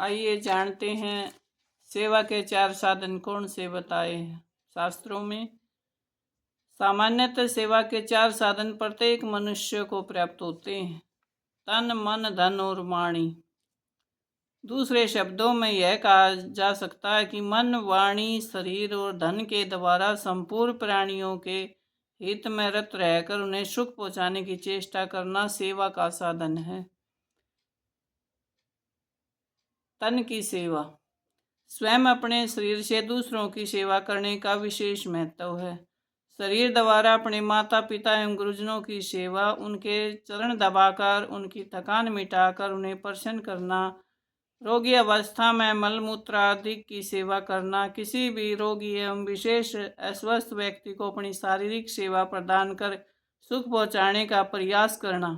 आइए जानते हैं सेवा के 4 साधन कौन से बताए हैं शास्त्रों में। सामान्यतः सेवा के 4 साधन प्रत्येक मनुष्य को प्राप्त होते हैं: तन, मन, धन और वाणी। दूसरे शब्दों में यह कहा जा सकता है कि मन, वाणी, शरीर और धन के द्वारा संपूर्ण प्राणियों के हित में रत रहकर उन्हें सुख पहुंचाने की चेष्टा करना सेवा का साधन है। तन की सेवा। स्वयं अपने शरीर से दूसरों की सेवा करने का विशेष महत्व है। शरीर द्वारा अपने माता पिता एवं गुरुजनों की सेवा, उनके चरण दबाकर उनकी थकान मिटाकर उन्हें प्रसन्न करना, रोगी अवस्था में मलमूत्र आदि की सेवा करना, किसी भी रोगी एवं विशेष अस्वस्थ व्यक्ति को अपनी शारीरिक सेवा प्रदान कर सुख पहुँचाने का प्रयास करना,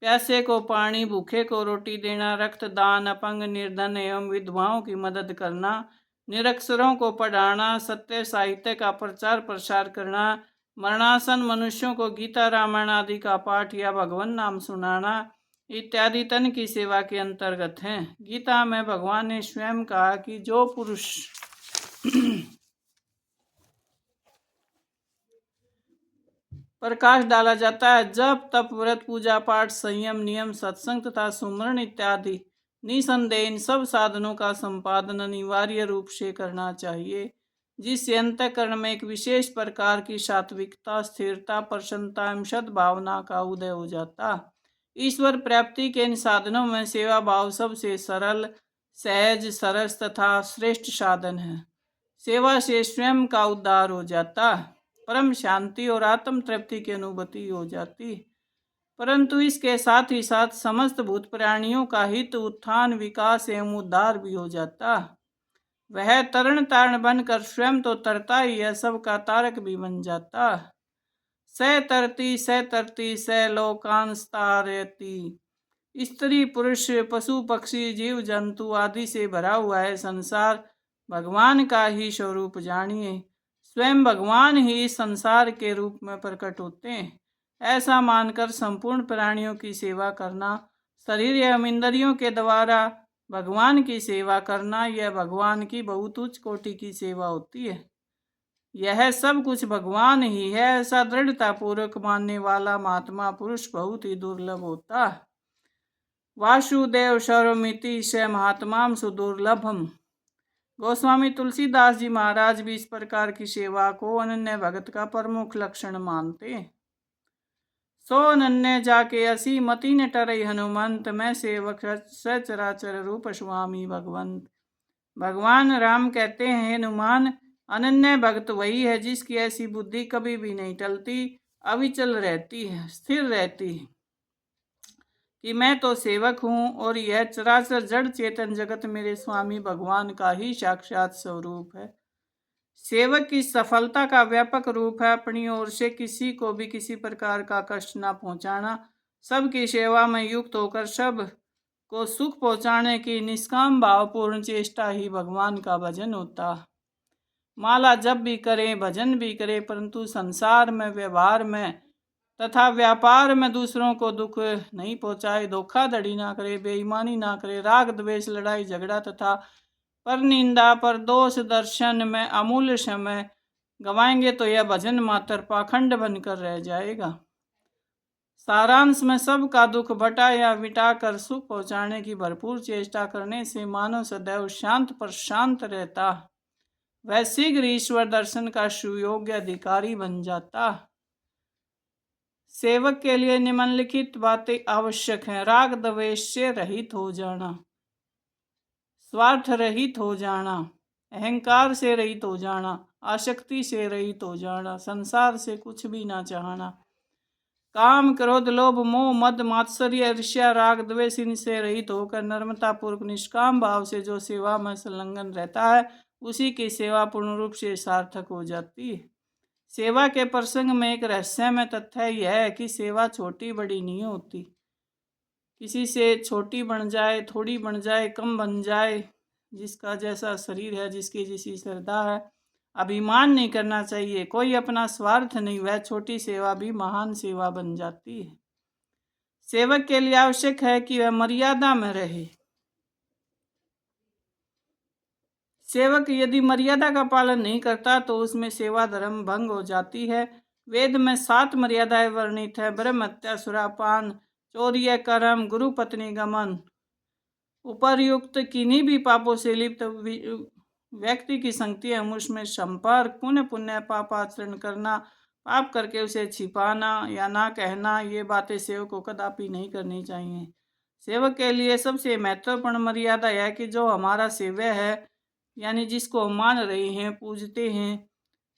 प्यासे को पानी, भूखे को रोटी देना, रक्तदान, अपंग, निर्धन एवं विधवाओं की मदद करना, निरक्षरों को पढ़ाना, सत्य साहित्य का प्रचार प्रसार करना, मरणासन मनुष्यों को गीता रामायण आदि का पाठ या भगवान नाम सुनाना इत्यादि तन की सेवा के अंतर्गत हैं। गीता में भगवान ने स्वयं कहा कि जो पुरुष प्रकाश डाला जाता है, जब तप, व्रत, पूजा पाठ, संयम, नियम, सत्संग तथा सुमरण इत्यादि, निसंदेह इन सब साधनों का संपादन अनिवार्य रूप से करना चाहिए, जिससे अंतःकरण में एक विशेष प्रकार की सात्विकता, स्थिरता, प्रसन्नता एवं सद्भावना का उदय हो जाता। ईश्वर प्राप्ति के इन साधनों में सेवा भाव सबसे सरल, सहज, सरस तथा श्रेष्ठ साधन है। सेवा से स्वयं का उद्धार हो जाता, परम शांति और आत्म तृप्ति की अनुभूति हो जाती, परंतु इसके साथ ही साथ समस्त भूत प्राणियों का हित, उत्थान, विकास एवं उद्धार भी हो जाता। वह तरण तारण बनकर स्वयं तो तरता ही है, सबका तारक भी बन जाता। स तरती स लोकांस्तारयति। स्त्री पुरुष पशु पक्षी जीव जंतु आदि से भरा हुआ है संसार भगवान का ही स्वरूप जानिए। स्वयं भगवान ही संसार के रूप में प्रकट होते हैं। ऐसा मानकर संपूर्ण प्राणियों की सेवा करना, शरीर एवं इंद्रियों के द्वारा भगवान की सेवा करना, यह भगवान की बहुत उच्च कोटि की सेवा होती है। यह सब कुछ भगवान ही है, ऐसा दृढ़ता पूर्वक मानने वाला महात्मा पुरुष बहुत ही दुर्लभ होता। वासुदेव सर्वमिति स महात्माम सुदुर्लभम। गोस्वामी तुलसीदास जी महाराज भी इस प्रकार की सेवा को अनन्य भगत का प्रमुख लक्षण मानते। सो अनन्य जाके असी मति न टरई हनुमंत, मैं सेवक सचराचर रूप स्वामी भगवंत। भगवान राम कहते हैं, हनुमान अनन्य भक्त वही है जिसकी ऐसी बुद्धि कभी भी नहीं टलती, अविचल रहती है, स्थिर रहती है कि मैं तो सेवक हूँ और यह चराचर जड़ चेतन जगत मेरे स्वामी भगवान का ही साक्षात स्वरूप है। सेवक की सफलता का व्यापक रूप है अपनी ओर से किसी को भी किसी प्रकार का कष्ट न पहुंचाना, सबकी सेवा में युक्त होकर सब को सुख पहुंचाने की निष्काम भावपूर्ण चेष्टा ही भगवान का भजन होता। माला जप भी करें, भजन भी करें, परंतु संसार में, व्यवहार में तथा व्यापार में दूसरों को दुख नहीं पहुंचाए, धोखाधड़ी ना करे, बेईमानी ना करे, राग द्वेष, लड़ाई झगड़ा तथा पर निंदा, पर दोष दर्शन में अमूल्य समय गवाएंगे तो यह भजन मात्र पाखंड बनकर रह जाएगा। सारांश में सबका दुख बटा या मिटाकर सुख पहुंचाने की भरपूर चेष्टा करने से मानव सदैव शांत प्रशांत रहता, वह शीघ्र ईश्वर दर्शन का सुयोग्य अधिकारी बन जाता। सेवक के लिए निम्नलिखित बातें आवश्यक हैं: राग द्वेष से रहित हो जाना, स्वार्थ रहित हो जाना, अहंकार से रहित हो जाना, आसक्ति से रहित हो जाना, संसार से कुछ भी ना चाहना, काम क्रोध लोभ मोह मद मात्सर्य ईर्ष्या राग द्वेष इनसे रहित होकर नम्रता पूर्वक निष्काम भाव से जो सेवा में संलग्न रहता है, उसी की सेवा पूर्ण रूप से सार्थक हो जाती है। सेवा के प्रसंग में एक रहस्यमय तथ्य यह है कि सेवा छोटी बड़ी नहीं होती। किसी से छोटी बन जाए, थोड़ी बन जाए, कम बन जाए, जिसका जैसा शरीर है, जिसकी जैसी श्रद्धा है, अभिमान नहीं करना चाहिए। कोई अपना स्वार्थ नहीं, वह छोटी सेवा भी महान सेवा बन जाती है। सेवक के लिए आवश्यक है कि वह मर्यादा में रहे। सेवक यदि मर्यादा का पालन नहीं करता तो उसमें सेवा धर्म भंग हो जाती है। वेद में 7 मर्यादाएं वर्णित है। ब्रह्म हत्या, सुरापान, चौर्य, कर्म, गुरु पत्नी गमन। उपर्युक्त किन्हीं भी पापों से लिप्त व्यक्ति की संगति है उसमें संपर्क, पुण्य पापाचरण करना, पाप करके उसे छिपाना या ना कहना, ये बातें सेवक को कदापि नहीं करनी चाहिए। सेवक के लिए सबसे महत्वपूर्ण मर्यादा यह कि जो हमारा सेव्य है यानी जिसको हम मान रहे हैं, पूजते हैं,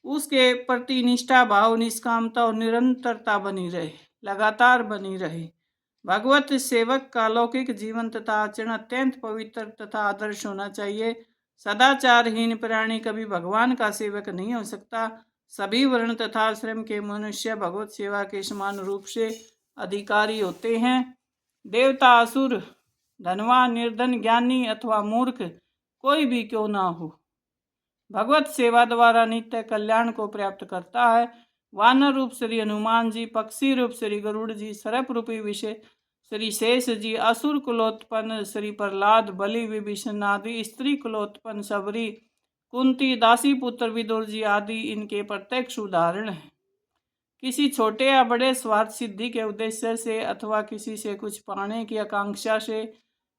उसके प्रति निष्ठा भाव, निष्कामता और निरंतरता बनी रहे, लगातार बनी रहे। भगवत सेवक का लौकिक जीवन तथा आचरण अत्यंत पवित्र तथा आदर्श होना चाहिए। सदाचारहीन प्राणी कभी भगवान का सेवक नहीं हो सकता। सभी वर्ण तथा आश्रम के मनुष्य भगवत सेवा के समान रूप से अधिकारी होते हैं। देवता, असुर, धनवान, निर्धन, ज्ञानी अथवा मूर्ख कोई भी क्यों ना हो, भगवत सेवा द्वारा नित्य कल्याण को प्राप्त करता है। वानर रूप श्री हनुमान जी, पक्षी रूप श्री गरुड़ जी, सर्प रूपी विषय श्री शेष जी, असुर कुलोत्पन्न श्री प्रहलाद, बलि, विभीषण आदि, स्त्री कुलोत्पन्न सबरी, कुंती, दासी पुत्र विदुर जी आदि इनके प्रत्यक्ष उदाहरण हैं। किसी छोटे या बड़े स्वार्थ सिद्धि के उद्देश्य से अथवा किसी से कुछ पाने की आकांक्षा से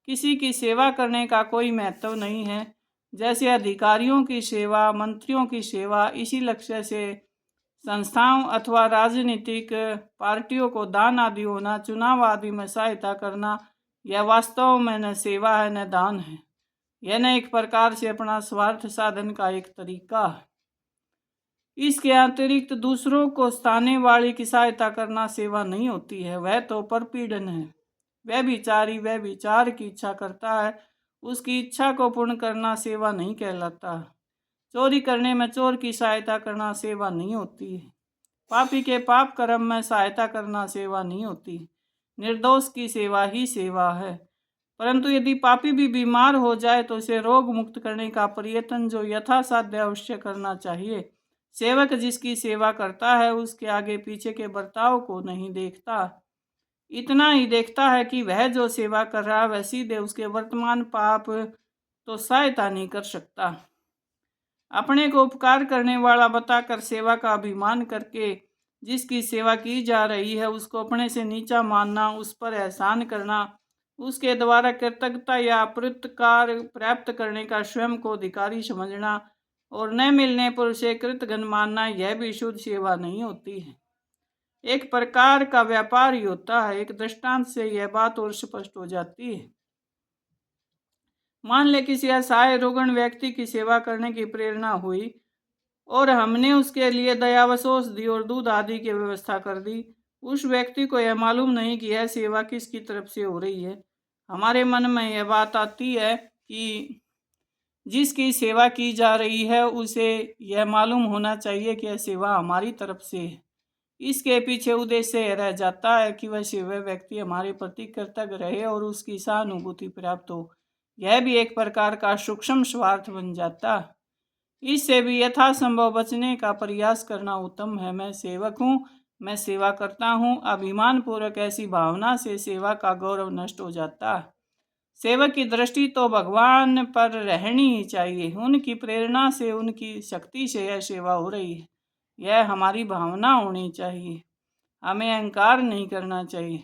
किसी की सेवा करने का कोई महत्व नहीं है। जैसे अधिकारियों की सेवा, मंत्रियों की सेवा, इसी लक्ष्य से संस्थाओं अथवा राजनीतिक पार्टियों को दान आदि होना, चुनाव आदि में सहायता करना, यह वास्तव में न सेवा है न दान है। यह न एक प्रकार से अपना स्वार्थ साधन का एक तरीका है। इसके अतिरिक्त दूसरों को स्थाने वाले की सहायता करना सेवा नहीं होती है, वह तो परपीड़न है। वह विचार की इच्छा करता है, उसकी इच्छा को पूर्ण करना सेवा नहीं कहलाता। चोरी करने में चोर की सहायता करना सेवा नहीं होती है। पापी के पाप कर्म में सहायता करना सेवा नहीं होती। निर्दोष की सेवा ही सेवा है। परंतु यदि पापी भी बीमार हो जाए तो उसे रोग मुक्त करने का प्रयत्न जो यथासाध्य अवश्य करना चाहिए। सेवक जिसकी सेवा करता है उसके आगे पीछे के बर्ताव को नहीं देखता, इतना ही देखता है कि वह जो सेवा कर रहा है वह सीधे उसके वर्तमान पाप तो सहायता नहीं कर सकता। अपने को उपकार करने वाला बताकर सेवा का अभिमान करके जिसकी सेवा की जा रही है उसको अपने से नीचा मानना, उस पर एहसान करना, उसके द्वारा कृतज्ञता या पुरस्कार प्राप्त करने का स्वयं को अधिकारी समझना और न मिलने पर उसे कृतघ्न मानना, यह भी शुद्ध सेवा नहीं होती है। एक प्रकार का व्यापार ही होता है। एक दृष्टांत से यह बात और स्पष्ट हो जाती है। मान ले किसी असहाय रोगण व्यक्ति की सेवा करने की प्रेरणा हुई और हमने उसके लिए दयावश औषधि और दूध आदि की व्यवस्था कर दी। उस व्यक्ति को यह मालूम नहीं कि यह सेवा किसकी तरफ से हो रही है। हमारे मन में यह बात आती है कि जिसकी सेवा की जा रही है उसे यह मालूम होना चाहिए कि यह सेवा हमारी तरफ से है। इसके पीछे उद्देश्य यह रह जाता है कि वह सेवा व्यक्ति हमारे प्रति कृतज्ञ रहे और उसकी सहानुभूति प्राप्त हो। यह भी एक प्रकार का सूक्ष्म स्वार्थ बन जाता। इससे भी यथासंभव बचने का प्रयास करना उत्तम है। मैं सेवक हूँ, मैं सेवा करता हूँ, अभिमान पूर्वक ऐसी भावना से सेवा का गौरव नष्ट हो जाता है। सेवक की दृष्टि तो भगवान पर रहनी ही चाहिए। उनकी प्रेरणा से, उनकी शक्ति से यह सेवा हो रही है, यह हमारी भावना होनी चाहिए। हमें अहंकार नहीं करना चाहिए।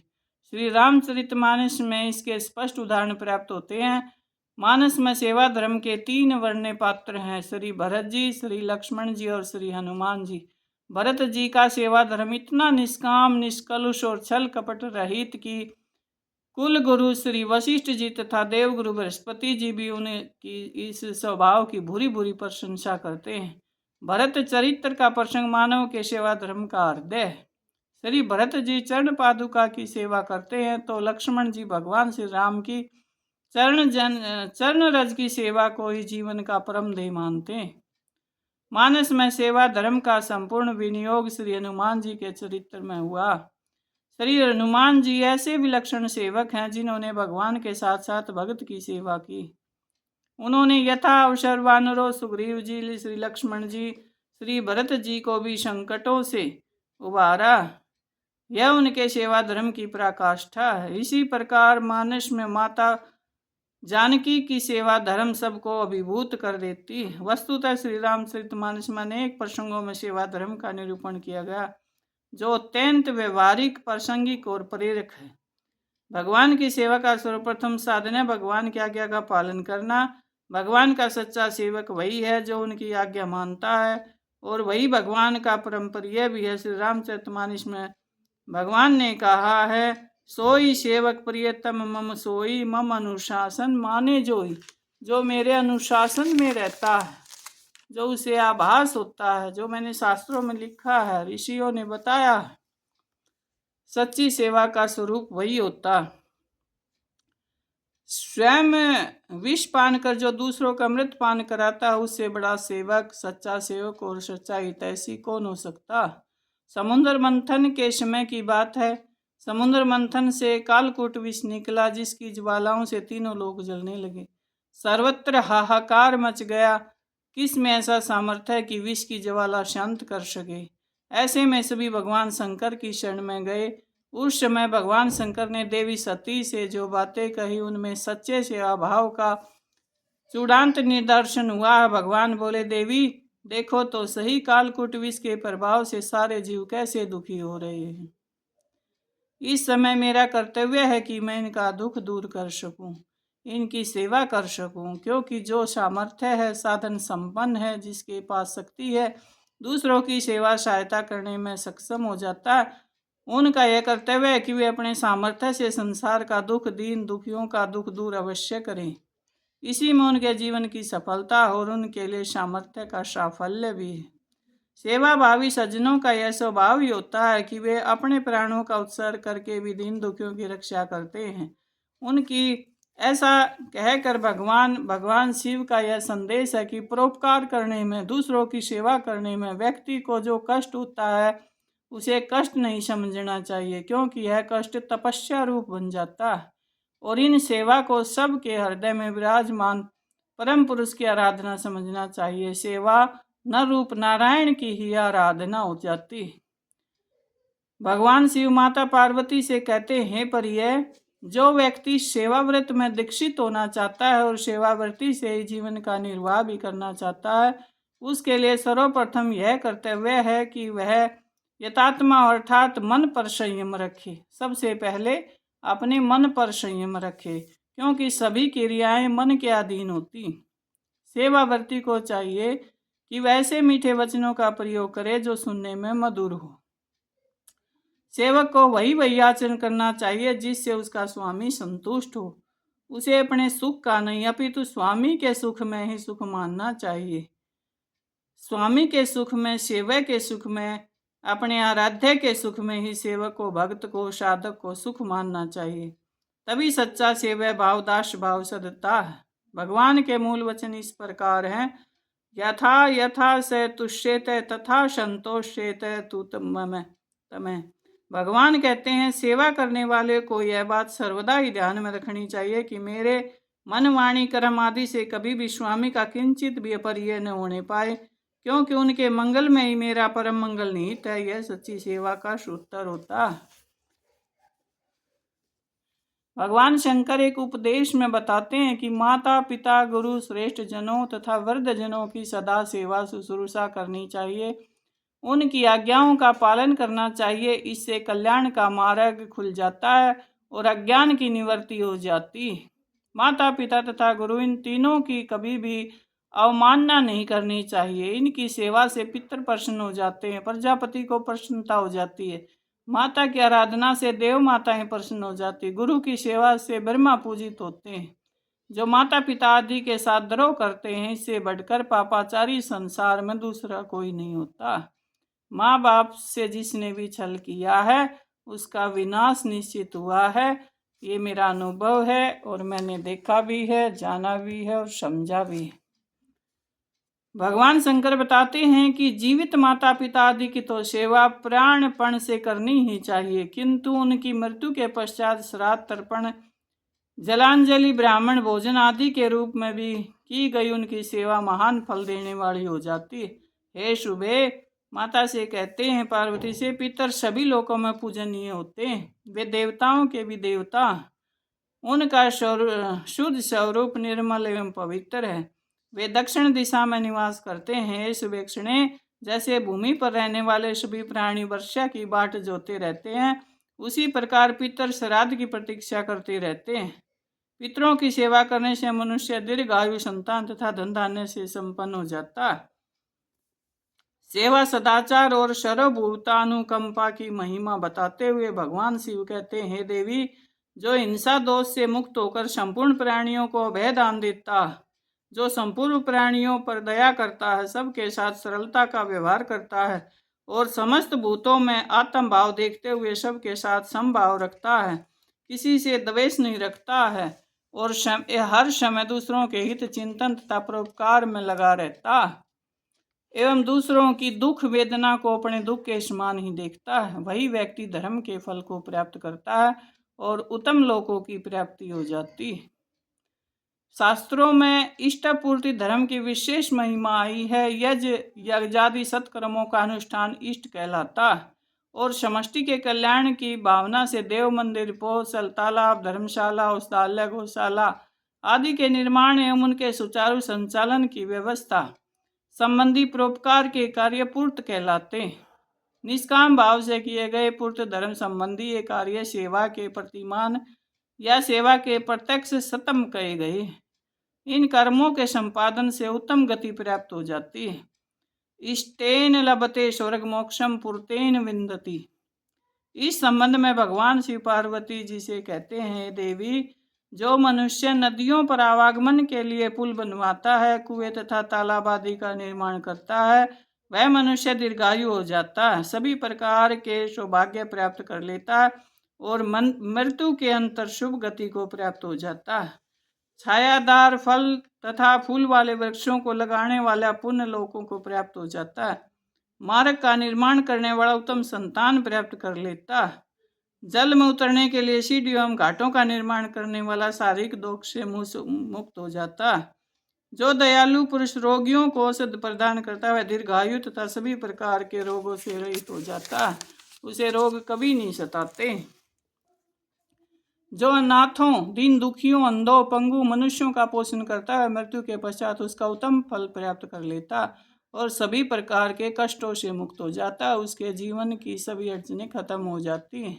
श्री रामचरितमानस में इसके स्पष्ट उदाहरण प्राप्त होते हैं। मानस में सेवा धर्म के 3 वर्ण्य पात्र हैं, श्री भरत जी, श्री लक्ष्मण जी और श्री हनुमान जी। भरत जी का सेवा धर्म इतना निष्काम, निष्कलुष और छल कपट रहित कि कुल गुरु श्री वशिष्ठ जी तथा देवगुरु बृहस्पति जी भी उनकी इस स्वभाव की भूरी भूरी प्रशंसा करते हैं। भरत चरित्र का प्रसंग मानव के सेवा धर्म का हृदय है। श्री भरत जी चरण पादुका की सेवा करते हैं तो लक्ष्मण जी भगवान श्री राम की चरण रज की सेवा को ही जीवन का परम ध्येय मानते हैं। मानस में सेवा धर्म का संपूर्ण विनियोग श्री हनुमान जी के चरित्र में हुआ। श्री हनुमान जी ऐसे विलक्षण सेवक हैं जिन्होंने भगवान के साथ साथ भगत की सेवा की। उन्होंने यथा अवसर वानरों, सुग्रीव जी, श्री लक्ष्मण जी, श्री भरत जी को भी संकटों से उबारा। यह उनके सेवा धर्म की पराकाष्ठा है। इसी प्रकार मानस में माता जानकी की सेवा धर्म सबको अभिभूत कर देती। वस्तुतः श्री रामचरितमानस में अनेक प्रसंगों में सेवा धर्म का निरूपण किया गया, जो अत्यंत व्यवहारिक, प्रासंगिक और प्रेरक है। भगवान की सेवा का सर्वप्रथम साधन है भगवान की आज्ञा का पालन करना। भगवान का सच्चा सेवक वही है जो उनकी आज्ञा मानता है, और वही भगवान का परम प्रिय भी है। श्री रामचरितमानस में भगवान ने कहा है, सोई सेवक प्रियतम मम सोई, मम अनुशासन माने जोई। जो मेरे अनुशासन में रहता है, जो उसे आभास होता है, जो मैंने शास्त्रों में लिखा है, ऋषियों ने बताया है, सच्ची सेवा का स्वरूप वही होता। स्वयं विष पान कर जो दूसरों का अमृत पान कराता है, उससे बड़ा सेवक, सच्चा सेवक और सच्चा हितैषी कौन हो सकता। समुद्र मंथन के समय की बात है। समुद्र मंथन से कालकूट विष निकला, जिसकी ज्वालाओं से तीनों लोग जलने लगे। सर्वत्र हाहाकार मच गया। किस में ऐसा सामर्थ्य है कि विष की ज्वाला शांत कर सके। ऐसे में सभी भगवान शंकर की शरण में गए। उस समय भगवान शंकर ने देवी सती से जो बातें कही, उनमें सच्चे सेवा भाव का चूड़ांत निदर्शन हुआ। भगवान बोले, देवी देखो तो सही, कालकूट विष के प्रभाव से सारे जीव कैसे दुखी हो रहे हैं। इस समय मेरा कर्तव्य है कि मैं इनका दुख दूर कर सकूं, इनकी सेवा कर सकूं, क्योंकि जो सामर्थ्य है, साधन संपन्न है, जिसके पास शक्ति है, दूसरों की सेवा सहायता करने में सक्षम हो जाता है, उनका यह कर्तव्य है कि वे अपने सामर्थ्य से संसार का दुख, दीन दुखियों का दुख दूर अवश्य करें। इसी में उनके जीवन की सफलता और उनके लिए सामर्थ्य का साफल्य भी है। सेवा भावी सज्जनों का यह स्वभाव ही होता है कि वे अपने प्राणों का उत्सर्ग करके भी दीन दुखियों की रक्षा करते हैं। उनकी ऐसा कहकर भगवान शिव का यह संदेश है कि परोपकार करने में, दूसरों की सेवा करने में व्यक्ति को जो कष्ट होता है, उसे कष्ट नहीं समझना चाहिए, क्योंकि यह कष्ट तपस्या रूप बन जाता है। और इन सेवा को सबके हृदय में विराजमान परम पुरुष की आराधना समझना चाहिए। सेवा न रूप नारायण की ही आराधना हो जाती। भगवान शिव माता पार्वती से कहते हैं, प्रिय, जो व्यक्ति सेवाव्रत में दीक्षित होना चाहता है और सेवाव्रती से ही जीवन का निर्वाह भी करना चाहता है, उसके लिए सर्वप्रथम यह कर्तव्य है कि वह यथात्मा अर्थात मन पर संयम रखे। सबसे पहले अपने मन पर संयम रखे, क्योंकि सभी क्रियाएं मन के अधीन होती। सेवाव्रती को चाहिए कि वैसे मीठे वचनों का प्रयोग करे जो सुनने में मधुर हो। सेवक को वही आचरण करना चाहिए जिससे उसका स्वामी संतुष्ट हो। उसे अपने सुख का नहीं, अपितु स्वामी के सुख में ही सुख मानना चाहिए। स्वामी के सुख में, सेवक के सुख में, अपने आराध्य के सुख में ही सेवक को, भक्त को, साधक को सुख मानना चाहिए। तभी सच्चा सेवा भाव, दास भाव सदता है। भगवान के मूल वचन इस प्रकार हैं, यथा यथा से तुष्येत तथा संतोषेत तू तमें। भगवान कहते हैं, सेवा करने वाले को यह बात सर्वदा ही ध्यान में रखनी चाहिए कि मेरे मन, वाणी, कर्म आदि से कभी भी स्वामी का किंचित भी अपरिय न होने पाए, क्योंकि उनके मंगल में ही मेरा परम मंगल निहित है। यह सच्ची सेवा का सूत्र होता है। भगवान शंकर एक उपदेश में बताते हैं कि माता पिता, गुरु, श्रेष्ठ जनों तथा वृद्ध जनों की सदा सेवा शुश्रूषा करनी चाहिए। उनकी आज्ञाओं का पालन करना चाहिए। इससे कल्याण का मार्ग खुल जाता है और अज्ञान की निवृत्ति हो जाती है। माता पिता तथा गुरु, इन तीनों की कभी भी अवमानना नहीं करनी चाहिए। इनकी सेवा से पितर प्रसन्न हो जाते हैं, प्रजापति को प्रसन्नता हो जाती है। माता की आराधना से देव माताएं प्रसन्न हो जाती। गुरु की सेवा से ब्रह्मा पूजित होते हैं। जो माता पिता आदि के साथ द्रोह करते हैं, इससे बढ़कर पापाचारी संसार में दूसरा कोई नहीं होता। माँ बाप से जिसने भी छल किया है, उसका विनाश निश्चित हुआ है। ये मेरा अनुभव है और मैंने देखा भी है, जाना भी है और समझा भी है। भगवान शंकर बताते हैं कि जीवित माता पिता आदि की तो सेवा प्राणपण से करनी ही चाहिए, किंतु उनकी मृत्यु के पश्चात श्राद्ध, तर्पण, जलांजलि, ब्राह्मण भोजन आदि के रूप में भी की गई उनकी सेवा महान फल देने वाली हो जाती है। हे शुभे, माता से कहते हैं पार्वती से, पितर सभी लोकों में पूजनीय होते हैं। वे देवताओं के भी देवता। उनका शुद्ध स्वरूप निर्मल एवं पवित्र है। वे दक्षिण दिशा में निवास करते हैं। सुवेक्षणे, जैसे भूमि पर रहने वाले सभी प्राणी वर्षा की बाट जोते रहते हैं, उसी प्रकार पितर श्राद्ध की प्रतीक्षा करते रहते हैं। पितरों की सेवा करने से मनुष्य दीर्घायु, संतान तथा धन धान्य से संपन्न हो जाता है। सेवा, सदाचार और सर्वभूतानुकंपा की महिमा बताते हुए भगवान शिव कहते हैं, हे देवी, जो हिंसा दोष से मुक्त होकर संपूर्ण प्राणियों को अभय दान देता, जो संपूर्ण प्राणियों पर दया करता है, सबके साथ सरलता का व्यवहार करता है और समस्त भूतों में आत्म भाव देखते हुए सबके साथ समभाव रखता है, किसी से द्वेष नहीं रखता है और हर समय दूसरों के हित चिंतन तथा परोपकार में लगा रहता है एवं दूसरों की दुख वेदना को अपने दुख के समान ही देखता है, वही व्यक्ति धर्म के फल को प्राप्त करता है और उत्तम लोकों की प्राप्ति हो जाती है। शास्त्रों में इष्टपूर्ति धर्म की विशेष महिमा आई है। यज्ञादि सत्कर्मों का अनुष्ठान इष्ट कहलाता है और समष्टि के कल्याण की भावना से देव मंदिर, पोषण, तालाब, धर्मशाला, औषधालय, गौशाला आदि के निर्माण एवं उनके सुचारू संचालन की व्यवस्था संबंधी परोपकार के कार्य पूर्त कहलाते। निष्काम भाव से किए गए पूर्त धर्म संबंधी ये कार्य सेवा के प्रतिमान या सेवा के प्रत्यक्ष सतम कहे गए। इन कर्मों के संपादन से उत्तम गति प्राप्त हो जाती है। इष्टेन लभते स्वर्ग मोक्षम पूर्तेन विंदति। इस संबंध में भगवान शिव पार्वती जी से कहते हैं, देवी, जो मनुष्य नदियों पर आवागमन के लिए पुल बनवाता है, कुएं तथा तालाब आदि का निर्माण करता है, वह मनुष्य दीर्घायु हो जाता है, सभी प्रकार के सौभाग्य प्राप्त कर लेता है और मृत्यु के अंतर शुभ गति को प्राप्त हो जाता है। छायादार फल तथा फूल वाले वृक्षों को लगाने वाला पुण्य लोकों को प्राप्त हो जाता है। मार्ग का निर्माण करने वाला उत्तम संतान प्राप्त कर लेता है। जल में उतरने के लिए सीढ़ी एवं घाटों का निर्माण करने वाला शारीरिक दोष से मुक्त हो जाता है। जो दयालु पुरुष रोगियों को औषध प्रदान करता है, वह दीर्घायु तथा सभी प्रकार के रोगों से रहित हो जाता है, उसे रोग कभी नहीं सताते। जो अनाथों, दीन दुखियों, अंधों, पंगु मनुष्यों का पोषण करता है, मृत्यु के पश्चात उसका उत्तम फल प्राप्त कर लेता और सभी प्रकार के कष्टों से मुक्त हो जाता, उसके जीवन की सभी अड़चनें खत्म हो जाती हैं।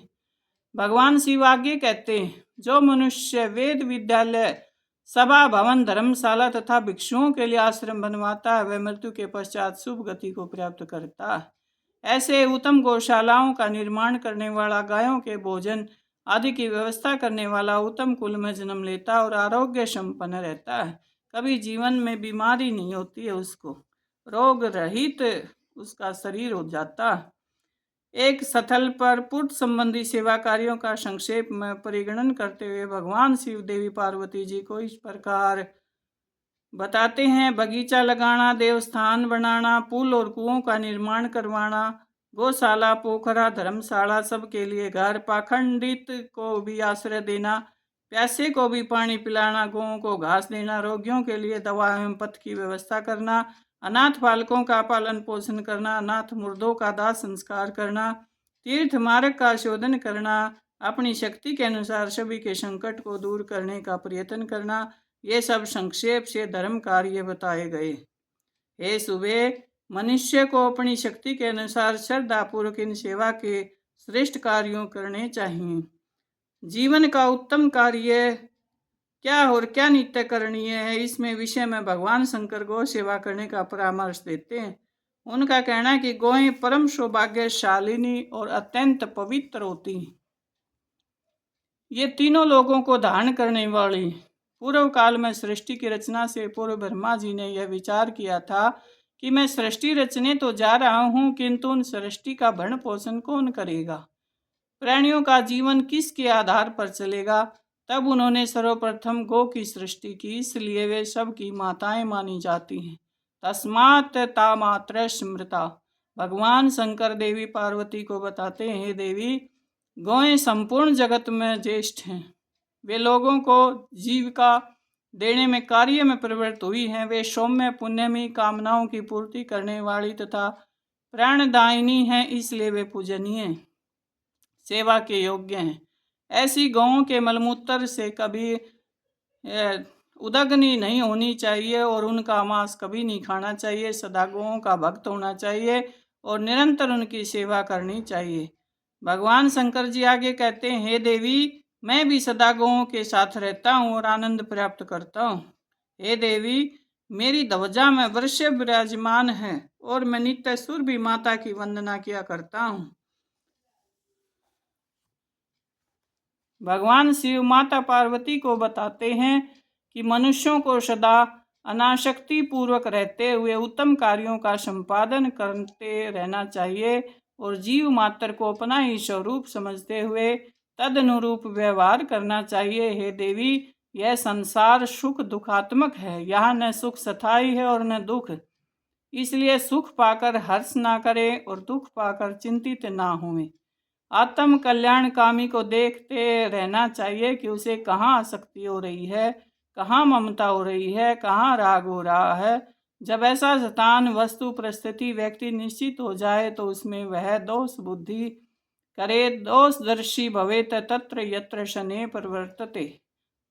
भगवान शिव आगे कहते हैं, जो मनुष्य वेद, विद्यालय, सभा, भवन, धर्मशाला तथा भिक्षुओं के लिए आश्रम बनवाता है, वह मृत्यु के पश्चात शुभ गति को प्राप्त करता है। ऐसे उत्तम गौशालाओं का निर्माण करने वाला, गायों के भोजन आदि की व्यवस्था करने वाला उत्तम कुल में जन्म लेता और आरोग्य संपन्न रहता है। कभी जीवन में बीमारी नहीं होती है, उसको रोग रहित उसका शरीर हो जाता। एक स्थल पर पुत्र संबंधी सेवा कार्यों का संक्षेप में परिगणन करते हुए भगवान शिव देवी पार्वती जी को इस प्रकार बताते हैं। बगीचा लगाना, देवस्थान बनाना, पुल और कुओं का निर्माण करवाना, गौशाला, पोखरा, धर्मशाला, सबके लिए घर, पाखंडित को भी आश्रय देना, प्यासे को भी पानी पिलाना, गौओं को घास देना, रोगियों के लिए दवा एवं पथ की व्यवस्था करना, अनाथ बालकों का पालन पोषण करना, अनाथ मुर्दों का दाह संस्कार करना, तीर्थ मार्ग का शोधन करना, अपनी शक्ति के अनुसार सभी के संकट को दूर करने का प्रयत्न करना, ये सब संक्षेप से धर्म कार्य बताए गए। हे सुबह, मनुष्य को अपनी शक्ति के अनुसार श्रद्धापूर्वक इन सेवा के श्रेष्ठ कार्यों करने चाहिए। जीवन का उत्तम कार्य क्या और क्या नित्य करणीय है, इसमें विषय में भगवान शंकर गौ सेवा करने का परामर्श देते हैं। उनका कहना है कि गौएं परम सौभाग्यशालिनी और अत्यंत पवित्र होती हैं। ये तीनों लोगों को धारण करने वाली। पूर्व काल में सृष्टि की रचना से पूर्व ब्रह्मा जी ने यह विचार किया था कि मैं सृष्टि रचने तो जा रहा हूँ, किंतु उन सृष्टि का भरण पोषण कौन करेगा, प्राणियों का जीवन किसके आधार पर चलेगा। तब उन्होंने सर्वप्रथम गौ की सृष्टि की, इसलिए वे सब की माताएं मानी जाती हैं। तस्मात् ता मात्र स्मृता। भगवान शंकर देवी पार्वती को बताते हैं, देवी, गौएं संपूर्ण जगत में ज्येष्ठ हैं। वे लोगों को जीविका देने में कार्य में प्रवृत्त हुई हैं। वे सौम्य, पुण्यमी, कामनाओं की पूर्ति करने वाली तथा प्राणदायिनी हैं, इसलिए वे पूजनीय, सेवा के योग्य हैं। ऐसी गौओं के मलमूत्र से कभी उदग्नि नहीं होनी चाहिए और उनका मांस कभी नहीं खाना चाहिए। सदा गौओं का भक्त होना चाहिए और निरंतर उनकी सेवा करनी चाहिए। भगवान शंकर जी आगे कहते हैं, हे देवी, मैं भी सदा गौओं के साथ रहता हूँ और आनंद प्राप्त करता हूँ। हे देवी, मेरी ध्वजा में वृषभ विराजमान है और मैं नित्य सुरभि माता की वंदना किया करता हूँ। भगवान शिव माता पार्वती को बताते हैं कि मनुष्यों को सदा अनासक्ति पूर्वक रहते हुए उत्तम कार्यों का संपादन करते रहना चाहिए और जीव मात्र को अपना ही स्वरूप समझते हुए तदनुरूप व्यवहार करना चाहिए। हे देवी, यह संसार सुख दुखात्मक है। यहाँ न सुख स्थायी है और न दुख। इसलिए सुख पाकर हर्ष ना करें और दुख पाकर चिंतित ना हों। आत्म कल्याण कामी को देखते रहना चाहिए कि उसे कहाँ आसक्ति हो रही है, कहाँ ममता हो रही है, कहाँ राग हो रहा है। जब ऐसा स्थान, वस्तु, परिस्थिति, व्यक्ति निश्चित हो जाए तो उसमें वह दोष बुद्धि करे। दोषदर्शी भवेत तत्र यत्र शनैः प्रवर्तते।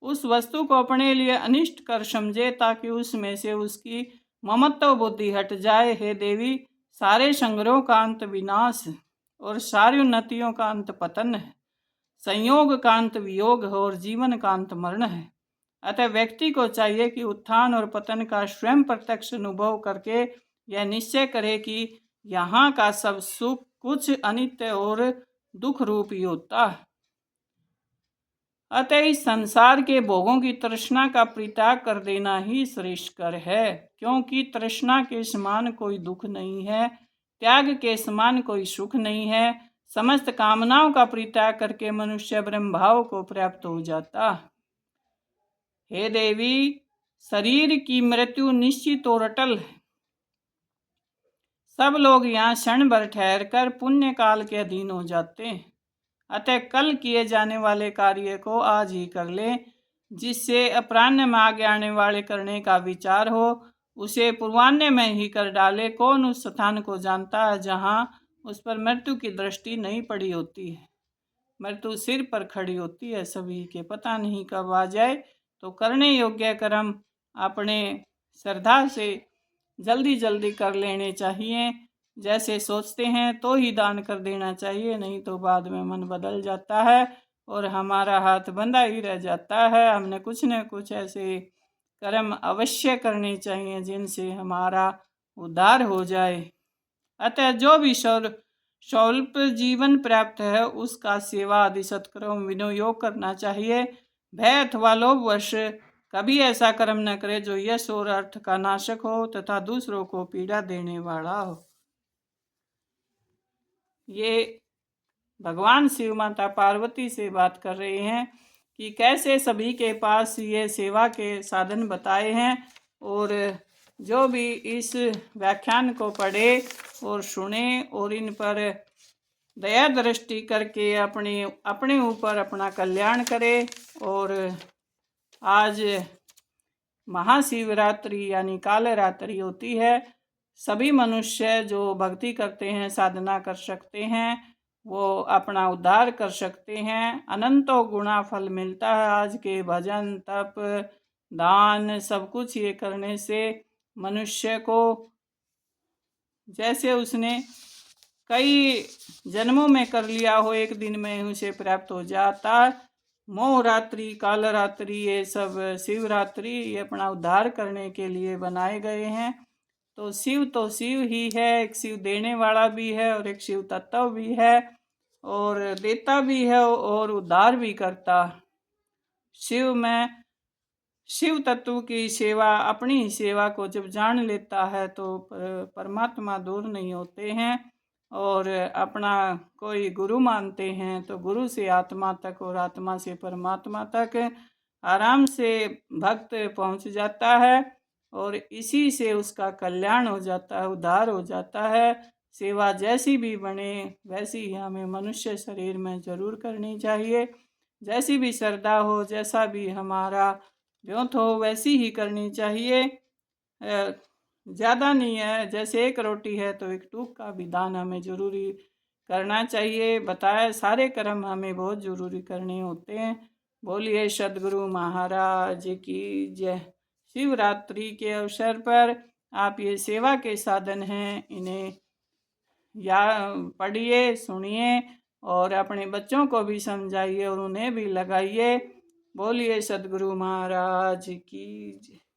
उस वस्तु को अपने लिए अनिष्ट कर समझे ताकि उसमें से उसकी ममत्व बुद्धि हट जाए। हे देवी, सारे संग्रहों का अंत विनाश और सारी उन्नतियों का अंत पतन है। संयोग का अंत वियोग है और जीवन का अंत मरण है। अतः व्यक्ति को चाहिए कि उत्थान और पतन का स्वयं प्रत्यक्ष अनुभव करके यह निश्चय करे कि यहाँ का सब सुख कुछ अनित्य और दुख रूप ही होता है। अतः इस संसार के भोगों की तृष्णा का परित्याग कर देना ही श्रेष्ठकर है, क्योंकि तृष्णा के समान कोई दुख नहीं है, त्याग के समान कोई सुख नहीं है। समस्त कामनाओं का परित्याग करके मनुष्य ब्रह्म भाव को प्राप्त हो जाता। हे देवी, शरीर की मृत्यु निश्चित और अटल है। सब लोग यहाँ क्षण भर ठहर कर पुण्य काल के अधीन हो जाते हैं। अतः कल किए जाने वाले कार्य को आज ही कर ले। जिससे अपराह्न में आगे आने वाले करने का विचार हो उसे पूर्वाह्न में ही कर डाले। कौन उस स्थान को जानता है जहाँ उस पर मृत्यु की दृष्टि नहीं पड़ी होती है। मृत्यु सिर पर खड़ी होती है सभी के, पता नहीं कब आ जाए। तो करने योग्य कर्म अपने श्रद्धा से जल्दी जल्दी कर लेने चाहिए। जैसे सोचते हैं तो ही दान कर देना चाहिए, नहीं तो बाद में मन बदल जाता है और हमारा हाथ बंधा ही रह जाता है। हमने कुछ न कुछ ऐसे कर्म अवश्य करने चाहिए जिनसे हमारा उद्धार हो जाए। अतः जो भी स्वल्प जीवन प्राप्त है उसका सेवा आदि सत्कर्म विनियोग करना चाहिए। भय अथवा लोभवश कभी ऐसा कर्म न करे जो यश और अर्थ का नाशक हो तथा दूसरों को पीड़ा देने वाला हो। ये भगवान शिव माता पार्वती से बात कर रहे हैं कि कैसे सभी के पास ये सेवा के साधन बताए हैं और जो भी इस व्याख्यान को पढ़े और सुने और इन पर दया दृष्टि करके अपने ऊपर अपना कल्याण करे। और आज महाशिवरात्रि यानी कालरात्रि होती है। सभी मनुष्य जो भक्ति करते हैं, साधना कर सकते हैं, वो अपना उद्धार कर सकते हैं। अनंतों गुणा फल मिलता है। आज के भजन, तप, दान सब कुछ ये करने से मनुष्य को जैसे उसने कई जन्मों में कर लिया हो एक दिन में उसे प्राप्त हो जाता। मोह रात्रि, कालरात्रि, ये सब शिवरात्रि ये अपना उद्धार करने के लिए बनाए गए हैं। तो शिव ही है, एक शिव देने वाला भी है और एक शिव तत्व भी है और देता भी है और उद्धार भी करता। शिव तत्व की सेवा, अपनी सेवा को जब जान लेता है तो परमात्मा दूर नहीं होते हैं। और अपना कोई गुरु मानते हैं तो गुरु से आत्मा तक और आत्मा से परमात्मा तक आराम से भक्त पहुंच जाता है और इसी से उसका कल्याण हो जाता है, उद्धार हो जाता है। सेवा जैसी भी बने वैसी ही हमें मनुष्य शरीर में जरूर करनी चाहिए। जैसी भी श्रद्धा हो, जैसा भी हमारा व्योत हो वैसी ही करनी चाहिए। ज़्यादा नहीं है, जैसे एक रोटी है तो एक टूक का भी दान हमें जरूरी करना चाहिए। बताया सारे कर्म हमें बहुत ज़रूरी करने होते हैं। बोलिए सद्गुरु महाराज की जय। शिवरात्रि के अवसर पर आप ये सेवा के साधन हैं, इन्हें या पढ़िए, सुनिए और अपने बच्चों को भी समझाइए और उन्हें भी लगाइए। बोलिए सद्गुरु महाराज की जय।